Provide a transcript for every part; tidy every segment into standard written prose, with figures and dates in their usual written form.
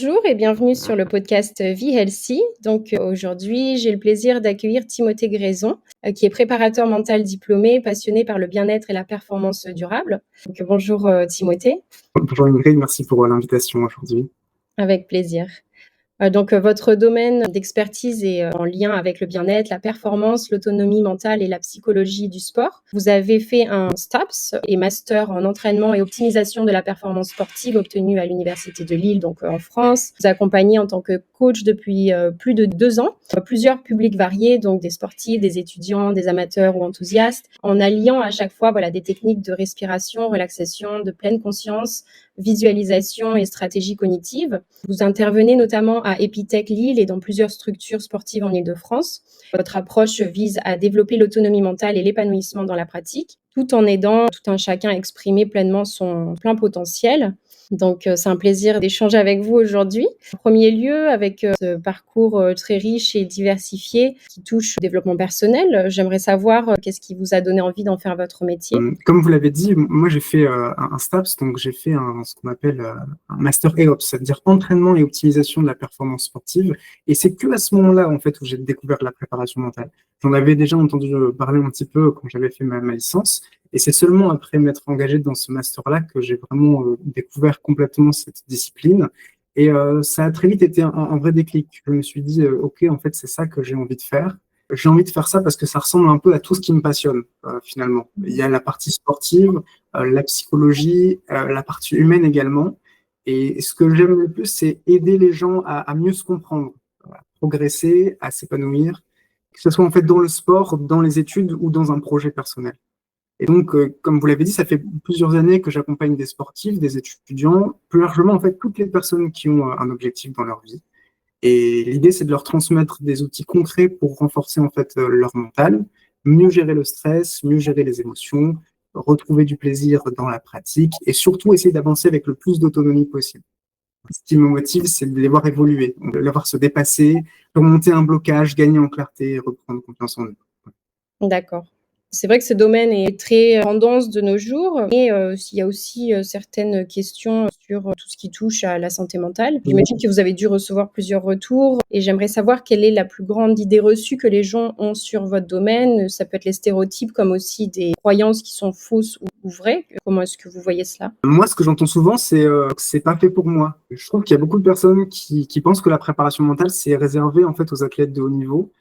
Bonjour et bienvenue sur le podcast Vie Healthy. Aujourd'hui, j'ai le plaisir d'accueillir Timothée Grayson, qui est préparateur mental diplômé, passionné par le bien-être et la performance durable. Bonjour Timothée. Bonjour Ingrid, merci pour l'invitation aujourd'hui. Avec plaisir. Votre domaine d'expertise est en lien avec le bien-être, la performance, l'autonomie mentale et la psychologie du sport. Vous avez fait un STAPS et master en entraînement et optimisation de la performance sportive obtenu à l'Université de Lille, en France. Vous accompagnez en tant que coach depuis plus de 2 ans plusieurs publics variés, donc des sportifs, des étudiants, des amateurs ou enthousiastes, en alliant à chaque fois des techniques de respiration, relaxation, de pleine conscience, visualisation et stratégie cognitive. Vous intervenez notamment à Epitech Lille et dans plusieurs structures sportives en Île-de-France. Votre approche vise à développer l'autonomie mentale et l'épanouissement dans la pratique, tout en aidant tout un chacun à exprimer pleinement son plein potentiel. C'est un plaisir d'échanger avec vous aujourd'hui. En premier lieu, avec ce parcours très riche et diversifié qui touche au développement personnel, j'aimerais savoir qu'est-ce qui vous a donné envie d'en faire votre métier. Comme vous l'avez dit, moi j'ai fait un STAPS, donc j'ai fait ce qu'on appelle un Master EOPS, c'est-à-dire entraînement et optimisation de la performance sportive. Et c'est que à ce moment-là en fait où j'ai découvert la préparation mentale. J'en avais déjà entendu parler un petit peu quand j'avais fait ma licence, et c'est seulement après m'être engagé dans ce master-là que j'ai vraiment découvert complètement cette discipline. Et ça a très vite été un vrai déclic. Je me suis dit, ok, en fait c'est ça que j'ai envie de faire. J'ai envie de faire ça parce que ça ressemble un peu à tout ce qui me passionne, finalement. Il y a la partie sportive, la psychologie, la partie humaine également. Et ce que j'aime le plus, c'est aider les gens à mieux se comprendre, à progresser, à s'épanouir, que ce soit en fait dans le sport, dans les études ou dans un projet personnel. Et donc, comme vous l'avez dit, ça fait plusieurs années que j'accompagne des sportifs, des étudiants, plus largement en fait toutes les personnes qui ont un objectif dans leur vie. Et l'idée, c'est de leur transmettre des outils concrets pour renforcer en fait leur mental, mieux gérer le stress, mieux gérer les émotions, retrouver du plaisir dans la pratique et surtout essayer d'avancer avec le plus d'autonomie possible. Ce qui me motive, c'est de les voir évoluer, de les voir se dépasser, remonter un blocage, gagner en clarté et reprendre confiance en eux. D'accord. C'est vrai que ce domaine est très tendance de nos jours, mais il y a aussi certaines questions sur tout ce qui touche à la santé mentale. J'imagine que vous avez dû recevoir plusieurs retours et j'aimerais savoir quelle est la plus grande idée reçue que les gens ont sur votre domaine. Ça peut être les stéréotypes comme aussi des croyances qui sont fausses ou vraies. Comment est-ce que vous voyez cela? Moi, ce que j'entends souvent, c'est que c'est pas fait pour moi. Je trouve qu'il y a beaucoup de personnes qui pensent que la préparation mentale, c'est réservé en fait aux athlètes de haut niveau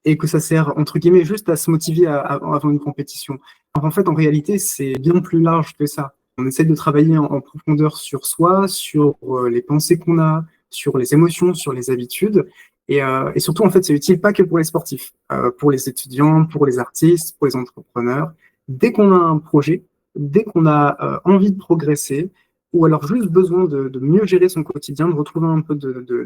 et que ça sert, entre guillemets, juste à se motiver avant une compétition. Alors, en fait, en réalité, c'est bien plus large que ça. On essaie de travailler en profondeur sur soi, sur les pensées qu'on a, sur les émotions, sur les habitudes. Et surtout, en fait, c'est utile pas que pour les sportifs, pour les étudiants, pour les artistes, pour les entrepreneurs. Dès qu'on a un projet, dès qu'on a envie de progresser, ou alors juste besoin de mieux gérer son quotidien, de retrouver un peu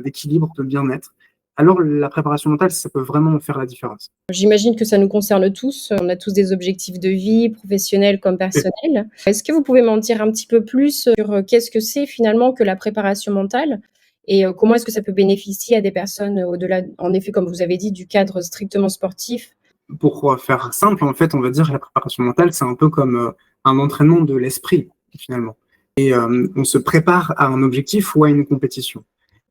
d'équilibre, de bien-être, alors la préparation mentale, ça peut vraiment faire la différence. J'imagine que ça nous concerne tous. On a tous des objectifs de vie, professionnels comme Et personnels. Est-ce que vous pouvez m'en dire un petit peu plus sur qu'est-ce que c'est finalement que la préparation mentale et comment est-ce que ça peut bénéficier à des personnes au-delà, en effet, comme vous avez dit, du cadre strictement sportif? pour faire simple, en fait, on va dire que la préparation mentale, c'est un peu comme un entraînement de l'esprit, finalement. Et on se prépare à un objectif ou à une compétition.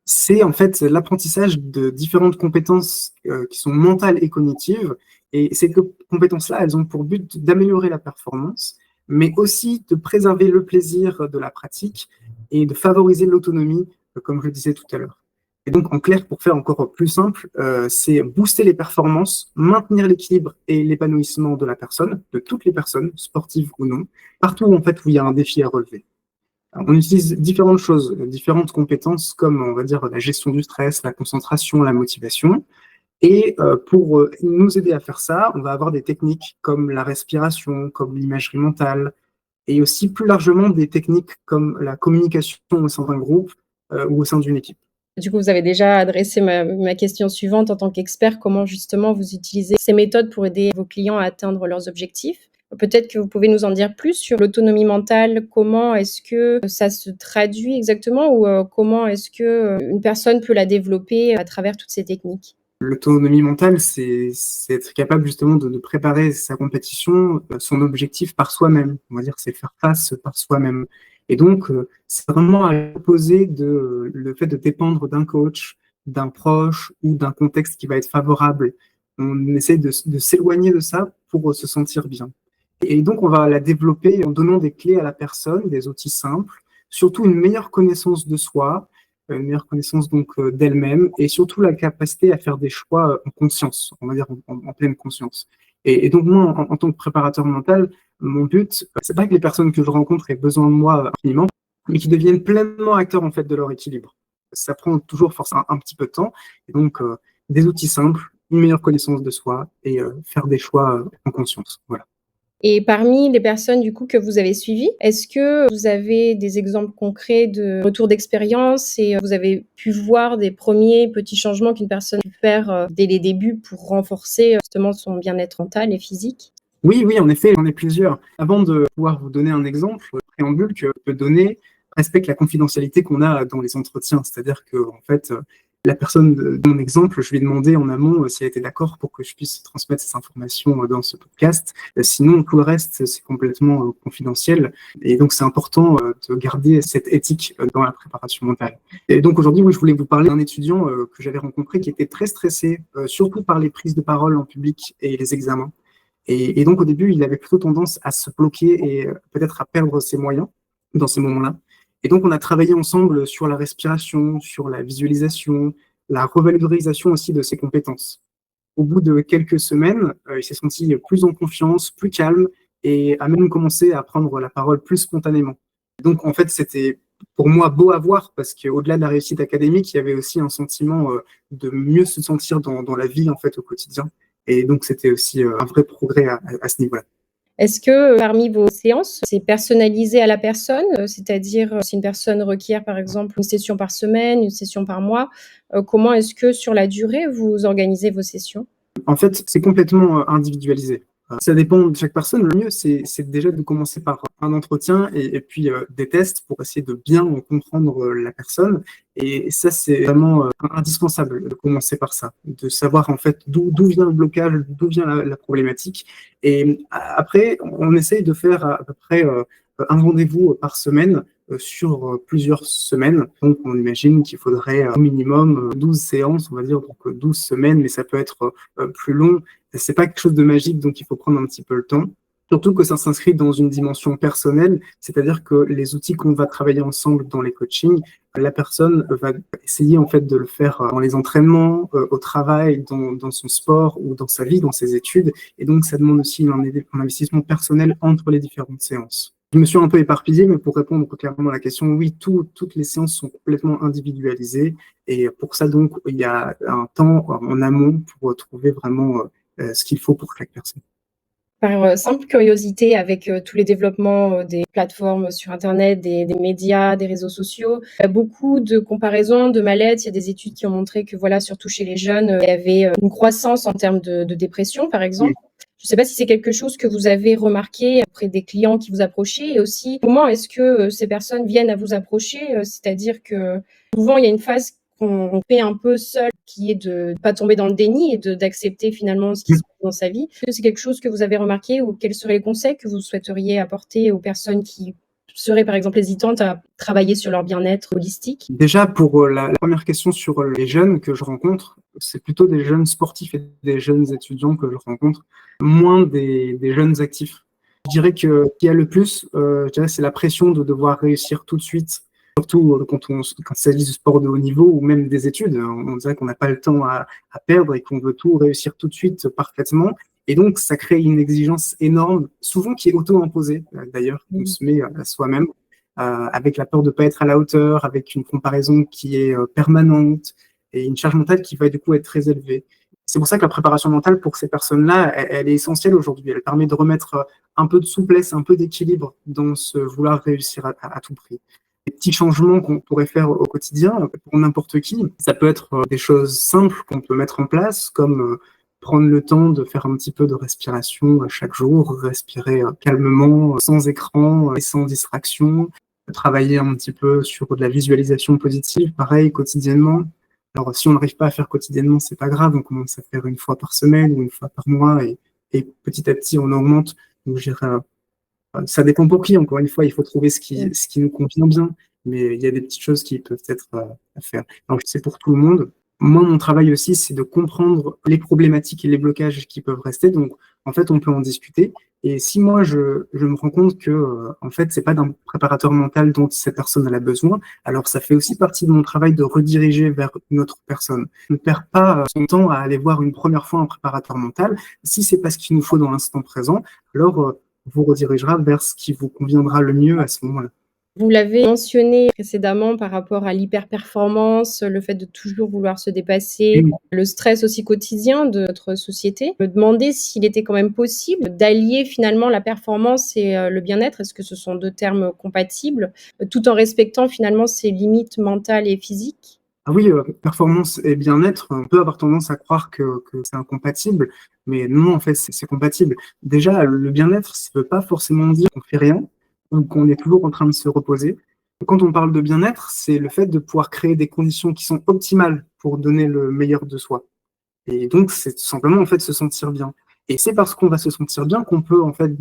C'est en fait l'apprentissage de différentes compétences qui sont mentales et cognitives. Et ces compétences-là, elles ont pour but d'améliorer la performance, mais aussi de préserver le plaisir de la pratique et de favoriser l'autonomie, comme je le disais tout à l'heure. Et donc, en clair, pour faire encore plus simple, c'est booster les performances, maintenir l'équilibre et l'épanouissement de la personne, de toutes les personnes, sportives ou non, partout en fait où il y a un défi à relever. Alors, on utilise différentes choses, différentes compétences comme, on va dire, la gestion du stress, la concentration, la motivation. Et pour nous aider à faire ça, on va avoir des techniques comme la respiration, comme l'imagerie mentale, et aussi plus largement des techniques comme la communication au sein d'un groupe ou au sein d'une équipe. Du coup, vous avez déjà adressé ma question suivante en tant qu'expert, comment justement vous utilisez ces méthodes pour aider vos clients à atteindre leurs objectifs. Peut-être que vous pouvez nous en dire plus sur l'autonomie mentale. Comment est-ce que ça se traduit exactement ou comment est-ce que une personne peut la développer à travers toutes ces techniques? L'autonomie mentale, c'est être capable justement de préparer sa compétition, son objectif par soi-même. On va dire que c'est faire face par soi-même. Et donc, c'est vraiment à l'opposé de le fait de dépendre d'un coach, d'un proche ou d'un contexte qui va être favorable. On essaie de s'éloigner de ça pour se sentir bien. Et donc, on va la développer en donnant des clés à la personne, des outils simples, surtout une meilleure connaissance de soi, une meilleure connaissance donc d'elle-même, et surtout la capacité à faire des choix en conscience, on va dire en pleine conscience. Et donc moi, en tant que préparateur mental, mon but, c'est pas que les personnes que je rencontre aient besoin de moi infiniment, mais qu'ils deviennent pleinement acteurs en fait de leur équilibre. Ça prend toujours forcément un petit peu de temps, et donc des outils simples, une meilleure connaissance de soi et faire des choix en conscience. Voilà. Et parmi les personnes du coup que vous avez suivies, est-ce que vous avez des exemples concrets de retour d'expérience et vous avez pu voir des premiers petits changements qu'une personne peut faire dès les débuts pour renforcer justement son bien-être mental et physique? Oui, oui, en effet, j'en ai plusieurs. Avant de pouvoir vous donner un exemple, le préambule que je peux donner respecte la confidentialité qu'on a dans les entretiens. C'est-à-dire que, en fait, la personne de mon exemple, je lui ai demandé en amont si elle était d'accord pour que je puisse transmettre ces informations dans ce podcast. Sinon, tout le reste, c'est complètement confidentiel. Et donc, c'est important de garder cette éthique dans la préparation mentale. Et donc, aujourd'hui, oui, je voulais vous parler d'un étudiant que j'avais rencontré qui était très stressé, surtout par les prises de parole en public et les examens. Et donc, au début, il avait plutôt tendance à se bloquer et peut-être à perdre ses moyens dans ces moments-là. Et donc, on a travaillé ensemble sur la respiration, sur la visualisation, la revalorisation aussi de ses compétences. Au bout de quelques semaines, il s'est senti plus en confiance, plus calme et a même commencé à prendre la parole plus spontanément. Donc, en fait, c'était pour moi beau à voir parce qu'au-delà de la réussite académique, il y avait aussi un sentiment de mieux se sentir dans la vie en fait au quotidien. Et donc, c'était aussi un vrai progrès à ce niveau-là. Est-ce que parmi vos séances, c'est personnalisé à la personne? C'est-à-dire, si une personne requiert, par exemple, une session par semaine, une session par mois, comment est-ce que sur la durée, vous organisez vos sessions? En fait, c'est complètement individualisé. Ça dépend de chaque personne. Le mieux, c'est déjà de commencer par un entretien et puis des tests pour essayer de bien comprendre la personne. Et ça, c'est vraiment indispensable de commencer par ça, de savoir en fait d'où vient le blocage, d'où vient la problématique. Et après, on essaye de faire à peu près un rendez-vous par semaine sur plusieurs semaines. Donc, on imagine qu'il faudrait au minimum 12 séances, on va dire, donc 12 semaines, mais ça peut être plus long. C'est pas quelque chose de magique, donc il faut prendre un petit peu le temps. Surtout que ça s'inscrit dans une dimension personnelle, c'est-à-dire que les outils qu'on va travailler ensemble dans les coachings, la personne va essayer en fait de le faire dans les entraînements, au travail, dans son sport ou dans sa vie, dans ses études. Et donc, ça demande aussi un investissement personnel entre les différentes séances. Je me suis un peu éparpillé, mais pour répondre clairement à la question, oui, toutes les séances sont complètement individualisées. Et pour ça, donc, il y a un temps en amont pour trouver vraiment ce qu'il faut pour chaque personne. Par simple curiosité, avec tous les développements des plateformes sur Internet, des médias, des réseaux sociaux, il y a beaucoup de comparaisons, de mal-être. Il y a des études qui ont montré que, voilà, surtout chez les jeunes, il y avait une croissance en termes de dépression, par exemple. Je ne sais pas si c'est quelque chose que vous avez remarqué auprès des clients qui vous approchaient et aussi comment est-ce que ces personnes viennent à vous approcher, c'est-à-dire que souvent il y a une phase qu'on fait un peu seul, qui est de ne pas tomber dans le déni et d'accepter finalement ce qui se passe dans sa vie. Est-ce que c'est quelque chose que vous avez remarqué ou quels seraient les conseils que vous souhaiteriez apporter aux personnes qui seraient par exemple hésitantes à travailler sur leur bien-être holistique? Déjà, pour la première question sur les jeunes que je rencontre, c'est plutôt des jeunes sportifs et des jeunes étudiants que je rencontre, moins des jeunes actifs. Je dirais que ce qu'il y a le plus, je dirais, c'est la pression de devoir réussir tout de suite, surtout quand il s'agit du sport de haut niveau ou même des études. On dirait qu'on n'a pas le temps à perdre et qu'on veut tout réussir tout de suite parfaitement. Et donc, ça crée une exigence énorme, souvent qui est auto-imposée, d'ailleurs, qu'on se met à soi-même, avec la peur de ne pas être à la hauteur, avec une comparaison qui est permanente et une charge mentale qui va du coup être très élevée. C'est pour ça que la préparation mentale pour ces personnes-là, elle est essentielle aujourd'hui. Elle permet de remettre un peu de souplesse, un peu d'équilibre dans ce vouloir réussir à tout prix. Les petits changements qu'on pourrait faire au quotidien, pour n'importe qui, ça peut être des choses simples qu'on peut mettre en place, comme prendre le temps de faire un petit peu de respiration chaque jour, respirer calmement, sans écran et sans distraction, travailler un petit peu sur de la visualisation positive, pareil, quotidiennement. Alors, si on n'arrive pas à faire quotidiennement, c'est pas grave, on commence à faire une fois par semaine ou une fois par mois et petit à petit, on augmente. Donc, je dirais Ça dépend pour qui, encore une fois, il faut trouver Mmh. ce qui nous convient bien, mais il y a des petites choses qui peuvent être à faire. Donc, c'est pour tout le monde. Moi, mon travail aussi, c'est de comprendre les problématiques et les blocages qui peuvent rester. Donc, en fait, on peut en discuter. Et si moi, je me rends compte que, en fait, c'est pas d'un préparateur mental dont cette personne elle a besoin, alors ça fait aussi partie de mon travail de rediriger vers une autre personne. Je ne perds pas son temps à aller voir une première fois un préparateur mental. Si c'est pas ce qu'il nous faut dans l'instant présent, alors vous redirigera vers ce qui vous conviendra le mieux à ce moment-là. Vous l'avez mentionné précédemment par rapport à l'hyperperformance, le fait de toujours vouloir se dépasser, Oui. le stress aussi quotidien de notre société. Je me demandais s'il était quand même possible d'allier finalement la performance et le bien-être. Est-ce que ce sont 2 termes compatibles, tout en respectant finalement ses limites mentales et physiques? Ah oui, performance et bien-être, on peut avoir tendance à croire que c'est incompatible, mais non, en fait, c'est compatible. Déjà, le bien-être, ça veut pas forcément dire qu'on fait rien ou qu'on est toujours en train de se reposer. Quand on parle de bien-être, c'est le fait de pouvoir créer des conditions qui sont optimales pour donner le meilleur de soi. Et donc, c'est tout simplement, en fait, se sentir bien. Et c'est parce qu'on va se sentir bien qu'on peut, en fait,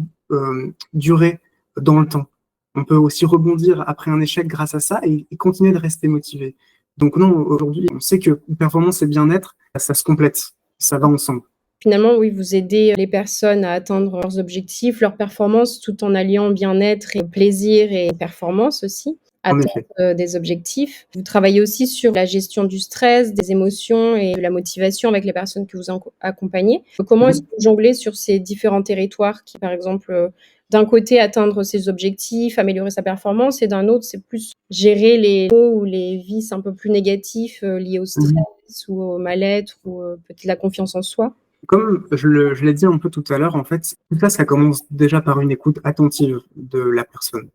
durer dans le temps. On peut aussi rebondir après un échec grâce à ça et continuer de rester motivé. Donc non, aujourd'hui, on sait que performance et bien-être, ça se complète, ça va ensemble. Finalement, oui, vous aidez les personnes à atteindre leurs objectifs, leurs performances, tout en alliant bien-être et plaisir et performance aussi, En atteindre, effet. des objectifs. Vous travaillez aussi sur la gestion du stress, des émotions et de la motivation avec les personnes que vous accompagnez. Comment est-ce que Mhm. vous jonglez sur ces différents territoires qui, par exemple, d'un côté atteindre ses objectifs, améliorer sa performance et d'un autre, c'est plus gérer les maux ou les vices un peu plus négatifs, liés au stress Mhm. ou au mal-être ou, peut-être la confiance en soi? Comme je l'ai dit un peu tout à l'heure, en fait, tout ça, ça commence déjà par une écoute attentive de la personne,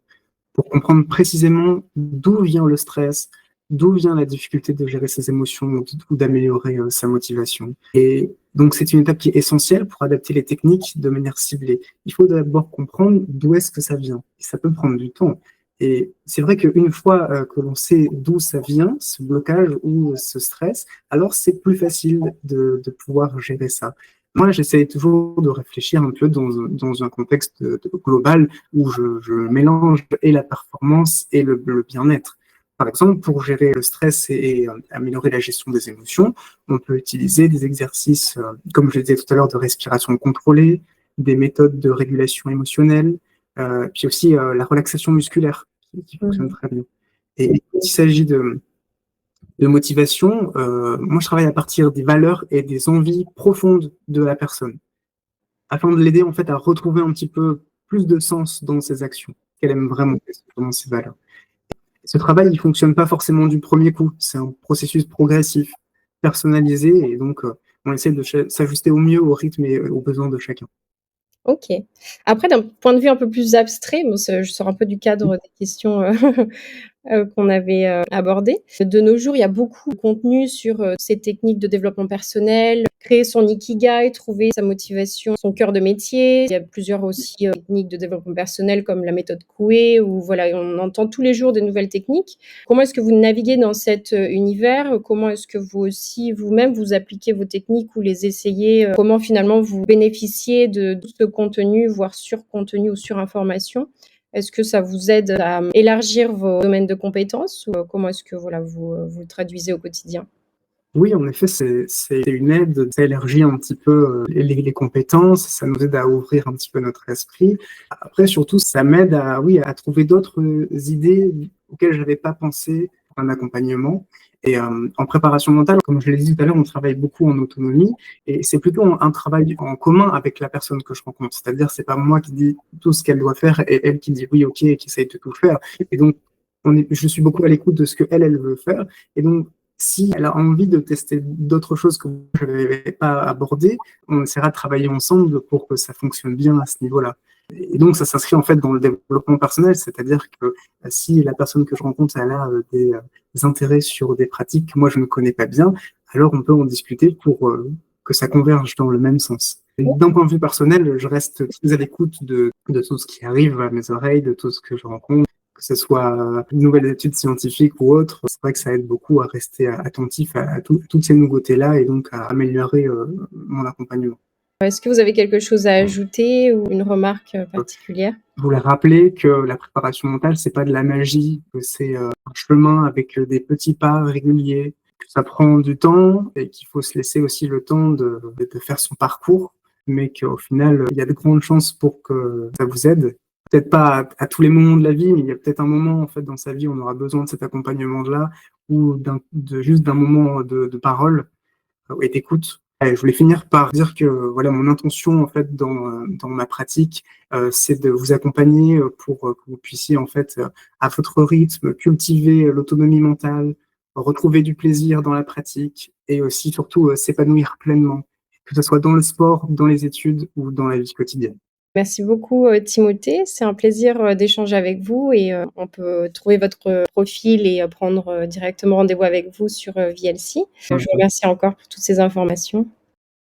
pour comprendre précisément d'où vient le stress, d'où vient la difficulté de gérer ses émotions ou d'améliorer sa motivation. Et donc, c'est une étape qui est essentielle pour adapter les techniques de manière ciblée. Il faut d'abord comprendre d'où est-ce que ça vient. Et ça peut prendre du temps. Et c'est vrai qu'une fois que l'on sait d'où ça vient, ce blocage ou ce stress, alors c'est plus facile de pouvoir gérer ça. Moi, j'essaie toujours de réfléchir un peu dans un contexte global où je mélange et la performance et le bien-être. Par exemple, pour gérer le stress et améliorer la gestion des émotions, on peut utiliser des exercices, comme je le disais tout à l'heure, de respiration contrôlée, des méthodes de régulation émotionnelle, puis aussi la relaxation musculaire qui fonctionne Mmh. très bien. Et quand il s'agit de motivation, moi je travaille à partir des valeurs et des envies profondes de la personne afin de l'aider en fait à retrouver un petit peu plus de sens dans ses actions, qu'elle aime vraiment, dans ses valeurs. Ce travail, il fonctionne pas forcément du premier coup, c'est un processus progressif, personnalisé, et donc on essaie de s'ajuster au mieux au rythme et aux besoins de chacun. OK. Après d'un point de vue un peu plus abstrait, bon c'est je sors un peu du cadre des questions, qu'on avait, abordées. De nos jours, il y a beaucoup de contenu sur, ces techniques de développement personnel, créer son ikigai, trouver sa motivation, son cœur de métier. Il y a plusieurs aussi, techniques de développement personnel comme la méthode Coué où voilà, on entend tous les jours de nouvelles techniques. Comment est-ce que vous naviguez dans cet, univers? Comment est-ce que vous aussi, vous-même, vous appliquez vos techniques ou les essayez? Comment finalement vous bénéficiez de ce contenu, voire sur-contenu ou sur-information? Est-ce que ça vous aide à élargir vos domaines de compétences ou, comment est-ce que voilà, vous le traduisez au quotidien? Oui, en effet, c'est une aide, ça élargit un petit peu les compétences, ça nous aide à ouvrir un petit peu notre esprit. Après, surtout, ça m'aide à, oui, à trouver d'autres idées auxquelles je n'avais pas pensé pour un accompagnement. Et en préparation mentale, comme je l'ai dit tout à l'heure, on travaille beaucoup en autonomie et c'est plutôt un travail en commun avec la personne que je rencontre. C'est-à-dire, c'est pas moi qui dis tout ce qu'elle doit faire et elle qui dit oui, ok, et qui essaye de tout faire. Et donc, je suis beaucoup à l'écoute de ce que elle veut faire. Et donc, si elle a envie de tester d'autres choses que je n'avais pas abordées, on essaiera de travailler ensemble pour que ça fonctionne bien à ce niveau-là. Et donc, ça s'inscrit en fait dans le développement personnel, c'est-à-dire que si la personne que je rencontre, elle a des intérêts sur des pratiques que moi je ne connais pas bien, alors on peut en discuter pour que ça converge dans le même sens. D'un point de vue personnel, je reste très à l'écoute de tout ce qui arrive à mes oreilles, de tout ce que je rencontre, que ce soit de nouvelles études scientifiques ou autres. C'est vrai que ça aide beaucoup à rester attentif à toutes ces nouveautés-là et donc à améliorer mon accompagnement. Est-ce que vous avez quelque chose à ajouter ou une remarque particulière? Je voulais rappeler que la préparation mentale, c'est pas de la magie, que c'est un chemin avec des petits pas réguliers, que ça prend du temps et qu'il faut se laisser aussi le temps de faire son parcours, mais qu'au final, il y a de grandes chances pour que ça vous aide. Peut-être pas à tous les moments de la vie, mais il y a peut-être un moment en fait dans sa vie où on aura besoin de cet accompagnement-là ou juste d'un moment de parole et d'écoute. Je voulais finir par dire que voilà mon intention en fait dans ma pratique, c'est de vous accompagner pour que vous puissiez en fait à votre rythme cultiver l'autonomie mentale, retrouver du plaisir dans la pratique et aussi surtout s'épanouir pleinement, que ce soit dans le sport, dans les études ou dans la vie quotidienne. Merci beaucoup, Timothée. C'est un plaisir, d'échanger avec vous et on peut trouver votre profil et prendre directement rendez-vous avec vous sur, VLC. Je vous remercie encore pour toutes ces informations.